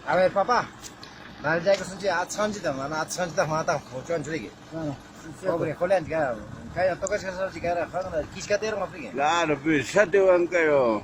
A ver, papá. 날짜가 순지 아천지다 많아 아천지다 많다 고전 줄이기. Pobre Holland, cara. Kaya tokas ka sa sigara, kana kiskatero mapige. Claro, pues, ya te van kayo.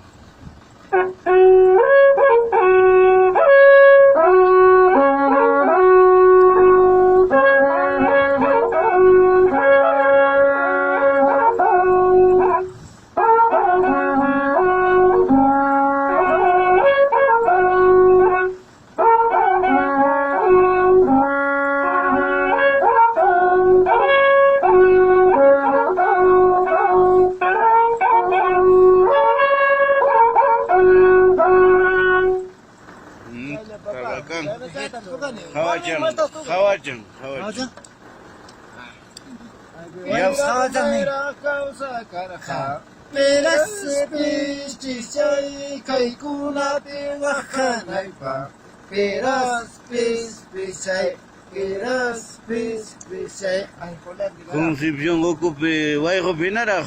Talagang hawacang, hawacang, hawacang. Ya sawajan Pelas pis chay kay kuna te wakanay pa. Pelas pis chay, pelas pis chay. Ay, Holland, di ba? Concepción ocupe, vaya a opinar.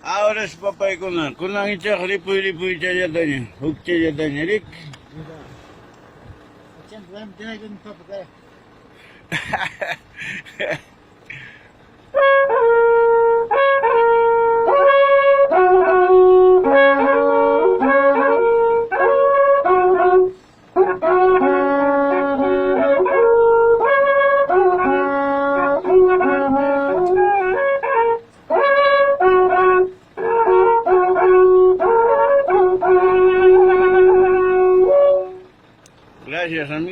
Ahora es papá y con la hincha ripuy chayatanya, huk chayatanya rik. Gracias, amigo.